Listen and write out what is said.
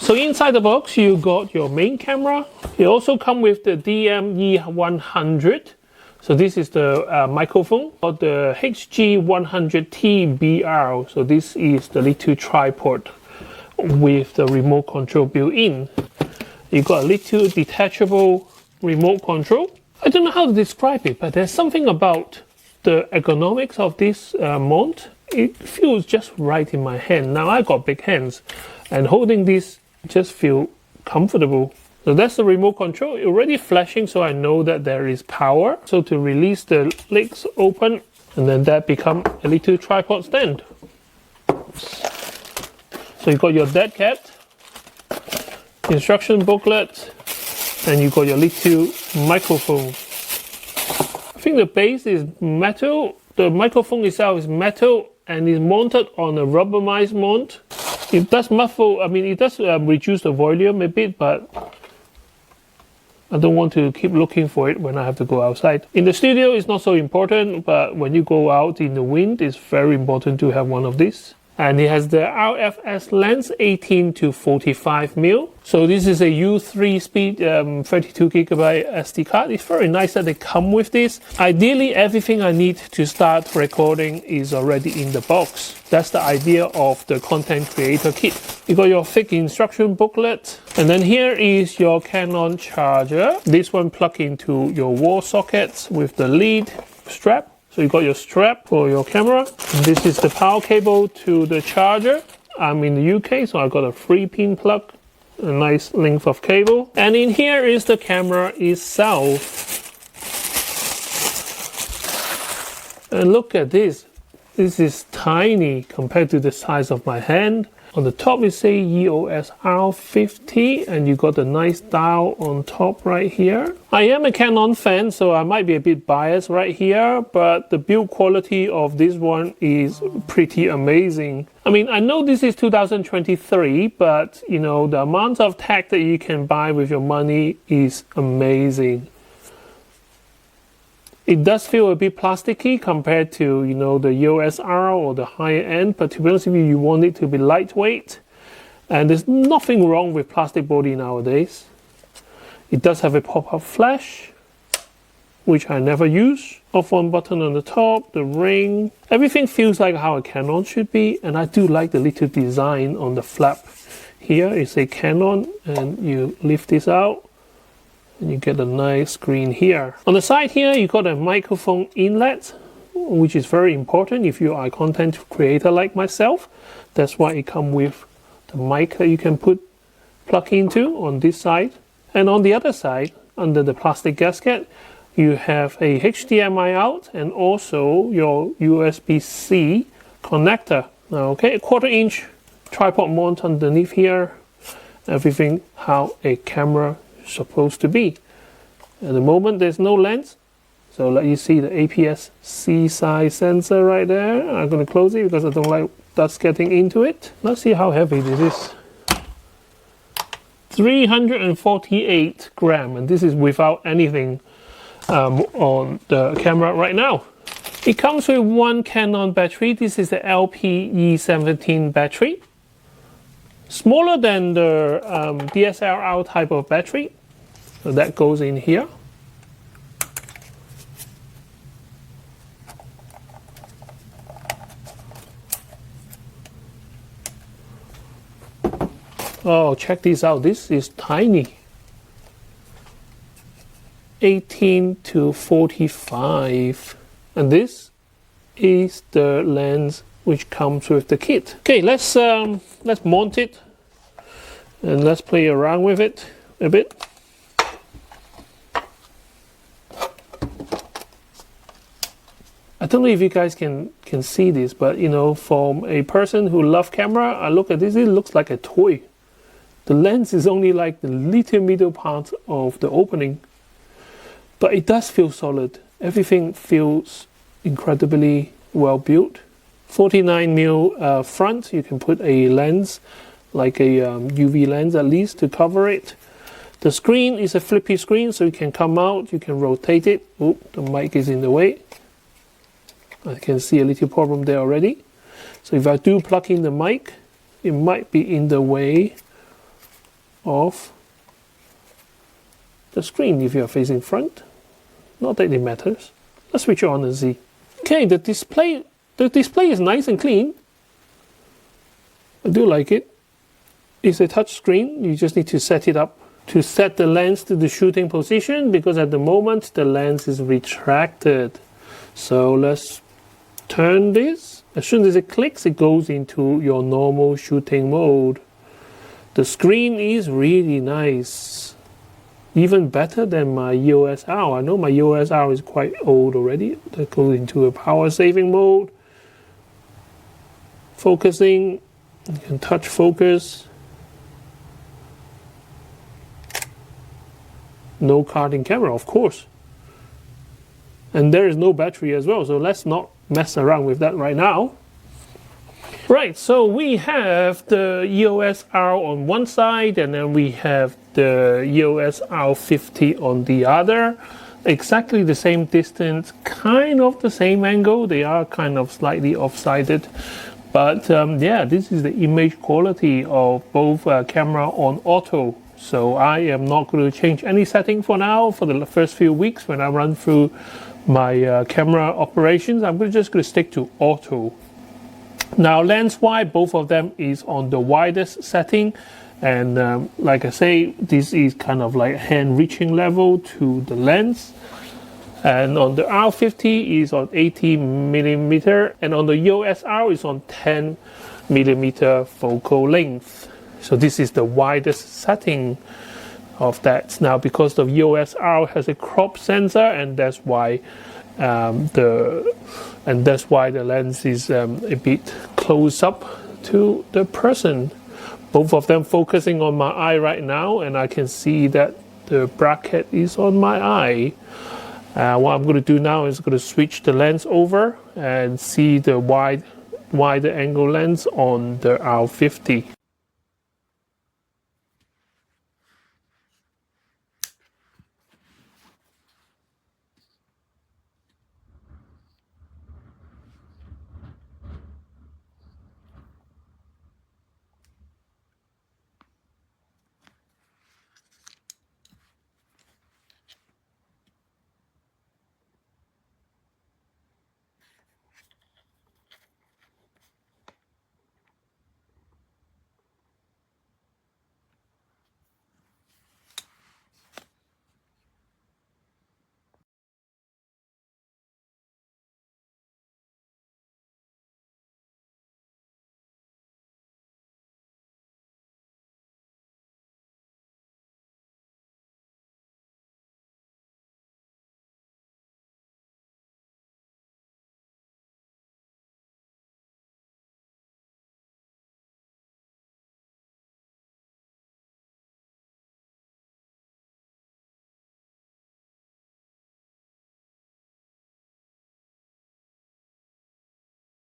So inside the box, you got your main camera. You also come with the DME100. So this is the microphone, or the HG100TBR. So this is the little tripod with the remote control built in. You got a little detachable remote control. I don't know how to describe it, but there's something about the ergonomics of this mount. It feels just right in my hand. Now I got big hands, and holding this just feel comfortable. So that's the remote control. It's already flashing, so I know that there is power. So to release the legs open, and then that become a little tripod stand. So you got your dead cat, instruction booklet, and you got your little microphone. I think the base is metal. The microphone itself is metal and is mounted on a rubberized mount. It does muffle, it does reduce the volume a bit, but I don't want to keep looking for it when I have to go outside. In the studio, it's not so important, but when you go out in the wind, it's very important to have one of these. And it has the RFS lens 18-45mm. So this is a U3 speed 32GB SD card. It's very nice that they come with this. Ideally, everything I need to start recording is already in the box. That's the idea of the content creator kit. You got your thick instruction booklet. And then here is your Canon charger. This one plug into your wall sockets with the lead strap. So you got your strap for your camera. And this is the power cable to the charger. I'm in the UK, so I got a 3-pin plug, a nice length of cable. And in here is the camera itself. And look at this. This is tiny compared to the size of my hand. On the top it says EOS R50, and you got a nice dial on top right here. I am a Canon fan, so I might be a bit biased right here, but the build quality of this one is pretty amazing. I know this is 2023, but the amount of tech that you can buy with your money is amazing. It does feel a bit plasticky compared to, the EOS R or the higher end, but to be honest with you, you want it to be lightweight. And there's nothing wrong with plastic body nowadays. It does have a pop-up flash, which I never use. Off on button on the top, the ring. Everything feels like how a Canon should be, and I do like the little design on the flap. Here is a Canon, and you lift this out. And you get a nice screen here. On the side here, you got a microphone inlet, which is very important if you are a content creator like myself. That's why it comes with the mic that you can plug into on this side. And on the other side, under the plastic gasket, you have a HDMI out and also your USB-C connector. Okay, a 1/4-inch tripod mount underneath here. Everything how a camera supposed to be. At the moment there's no lens, so let you see the APS-C size sensor right there. I'm going to close it because I don't like dust getting into it. Let's see how heavy this is. 348 grams, and this is without anything on the camera right now. It comes with one Canon battery. This is the LPE17 battery. Smaller than the DSLR type of battery. So that goes in here. Oh, check this out. This is tiny. 18-45. And this is the lens which comes with the kit. Okay, let's mount it and let's play around with it a bit. I don't know if you guys can see this, but from a person who loves camera, I look at this, it looks like a toy. The lens is only like the little middle part of the opening, but it does feel solid. Everything feels incredibly well built. 49mm front, you can put a lens, like a UV lens at least, to cover it. The screen is a flippy screen, so you can come out, you can rotate it. Oh, the mic is in the way. I can see a little problem there already. So if I do plug in the mic, it might be in the way of the screen if you're facing front. Not that it matters. Let's switch it on and see. Okay, the display is nice and clean. I do like it. It's a touch screen. You just need to set it up to set the lens to the shooting position, because at the moment the lens is retracted. So let's turn this. As soon as it clicks, it goes into your normal shooting mode. The screen is really nice. Even better than my EOS R. I know my EOS R is quite old already. That goes into a power saving mode. Focusing, you can touch focus. No card in camera, of course. And there is no battery as well, so let's not mess around with that right now. Right, so we have the EOS R on one side, and then we have the EOS R50 on the other. Exactly the same distance, kind of the same angle. They are kind of slightly off-sided. But yeah, this is the image quality of both camera on auto. So I am not going to change any setting for now. For the first few weeks when I run through my camera operations, I'm just going to stick to auto. Now lens-wise, both of them is on the widest setting, and like I say, this is kind of like hand reaching level to the lens. And on the R50 is on 18mm, and on the EOS R is on 10mm focal length. So this is the widest setting of that. Now because the EOS R has a crop sensor, and that's why the lens is a bit close up to the person. Both of them focusing on my eye right now, and I can see that the bracket is on my eye. What I'm going to do now is going to switch the lens over and see the wider angle lens on the R50.